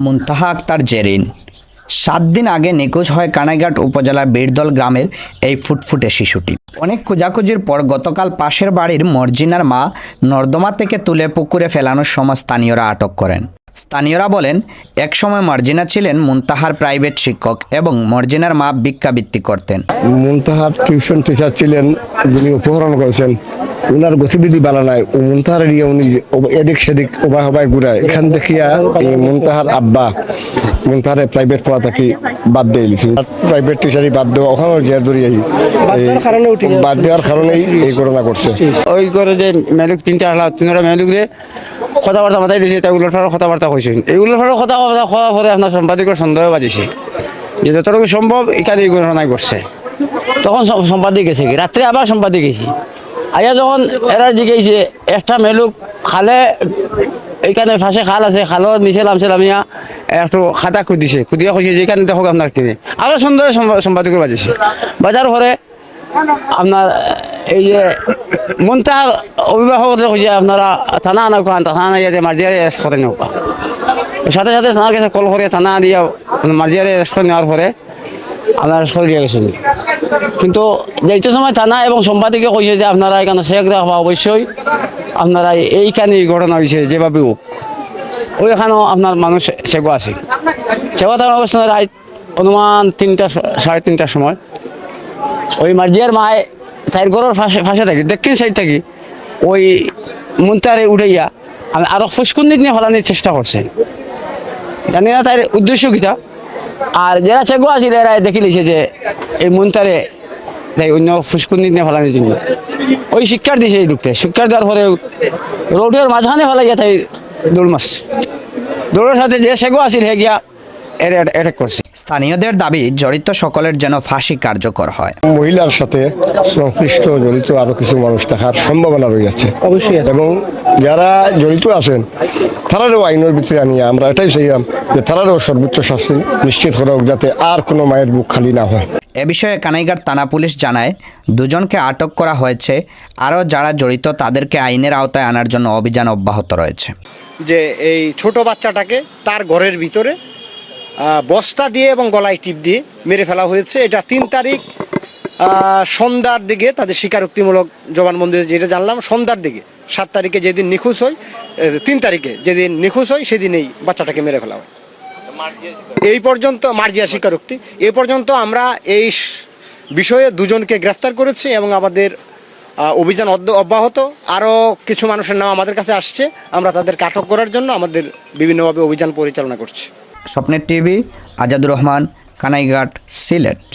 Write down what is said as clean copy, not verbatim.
মুনতাহা আক্তার জেরিন। 7 দিন আগে নিখোঁজ হয় কানাইঘাট উপজেলার বীরদল গ্রামের এই ফুটফুটে শিশুটি। অনেক খোঁজাখুঁজির পর গতকাল পাশের বাড়ির মর্জিনার মা নর্দমা থেকে তুলে পুকুরে ফেলানোর সময় স্থানীয়রা আটক করেন। স্থানীয়রা বলেন, একসময় মর্জিনা ছিলেন মুনতাহার প্রাইভেট শিক্ষক এবং মর্জিনার মা ভিক্ষাবৃত্তি করতেন। মুনতাহার টিউশন টিচার ছিলেন, যিনি অপহরণ করেছেন। উনার গতিবিধি ভালো নাই, ও মুনতাহার উনি এদিক সেদিক ওবাই হবাই ঘুরায়। এখান থেকে মুনতাহার আব্বা মুনতাহারে প্রাইভেট পড়া থাকি বাদ দিয়ে দিয়েছি। প্রাইভেট টিচারই বাদ দেওয়া, ওখানে জের ধরিয়ে বাদ দেওয়ার কারণেই এই ঘটনা করছে। ওই করে যে মেলুক তিনটা মেলুকে কথাবার্তা মাথায় দিয়েছে, তাই উল্টোর কথাবার্তা কইছেন। এই উল্টোর কথাবার্তা হওয়ার পরে আপনার সাংবাদিকের সন্দেহ বাজিছে যে যতটুকু সম্ভব এখানে এই ঘটনায় ঘটছে। তখন সম্পাদিক গেছে কি রাত্রে, আবার সম্পাদিক গেছি। আয়া যখন এরা জিগেছে একটা মেলুক খালে, এইখানে ফাঁসে খাল আছে, খালের নিচে লামিয়া একটু খাতা খুঁদিছে, খুঁদিয়া খুঁজছে যে এখানে দেখো আপনার কিনে। আরো সন্দেহ সম্পাদিকের বাজিছে। বাজার পরে আপনার এই যে মুনতাহার অভিভাবক যে আপনারা থানা আনা থানা ইয়ে মার্জিয়ারে অ্যারেস্ট করে নৌকা, সাথে সাথে থানার কাছে কল করে থানা দিয়ে মার্জিয়ারে অ্যারেস্ট করে নেওয়ার পরে আপনারা সরে দিয়ে গেছেন। কিন্তু যেতে সময় থানা এবং সম্পাদিকে কইছে যে আপনারা এখানে চেক রাখবা, অবশ্যই আপনারা এইখানে ঘটনা হয়েছে যেভাবে হোক। ওইখানেও আপনার মানুষ সেগো আছে। সেগো থাকার অবস্থানে রাত অনুমান 3টা সাড়ে 3টার সময় ওই মার্জিয়ার মায় তাইর ঘরের ফাঁসে থাকি দক্ষিণ সাইড থাকি ওই মুনতাহারে উঠাইয়া আমি আরো ফুসকুন্দি নিয়ে ফেলানোর চেষ্টা করছে। জানি না তার উদ্দেশ্য কিতা। আর যারা চেগো আছিল এরা দেখি লিছে যে এই মুনতাহারে তাই অন্য ফুসকুন্দি নিয়ে ফেলানোর জন্য ওই শিক্ষার দিছে। এই লোকটা শিক্ষার দেওয়ার পরে রোডের মাঝখানে ফেলাইয়া তাই দৌড় মারছে। দৌড়ের সাথে যে চেগো আছিল হে গিয়া অ্যাটাক করছে। স্থানীয়দের দাবি, জড়িত সকলের যেন ফাঁসি কার্যকর হয়। মহিলার সাথে সংশ্লিষ্ট জড়িত আরো কিছু মানুষ থাকার সম্ভাবনা রয়েছে অবশ্যই, এবং যারা জড়িত আছেন তারারও আইনের ভিতরে আনিয়ে আমরা এটাই চাইলাম যে তারারও সর্বোচ্চ শাস্তি নিশ্চিত করা হোক, যাতে আর কোনো মায়ের বুক খালি না হয়। এ বিষয়ে কানাইঘাট থানা পুলিশ জানায়, 2জনকে আটক করা হয়েছে। আরও যারা জড়িত তাদেরকে আইনের আওতায় আনার জন্য অভিযান অব্যাহত রয়েছে। যে এই ছোট বাচ্চাটাকে তার ঘরের ভিতরে বস্তা দিয়ে এবং গলায় টিপ দিয়ে মেরে ফেলা হয়েছে। এটা 3 তারিখ সন্ধ্যার দিকে তাদের স্বীকারোক্তিমূলক জবানবন্দিতে যেটা জানলাম, সন্ধ্যার দিকে 7 তারিখে যেদিন নিখোঁজ হয়, 3 তারিখে যেদিন নিখোঁজ হয় সেদিন এই বাচ্চাটাকে মেরে ফেলা হয়। এই পর্যন্ত মার্জিয়া স্বীকারোক্তি। এ পর্যন্ত আমরা এই বিষয়ে 2জনকে গ্রেফতার করেছি এবং আমাদের অভিযান অব্যাহত। আরও কিছু মানুষের নাম আমাদের কাছে আসছে, আমরা তাদেরকে আটক করার জন্য আমাদের বিভিন্নভাবে অভিযান পরিচালনা করছি। স্বপ্নের টিভি, আজাদুর রহমান, কানাইঘাট, সিলেট।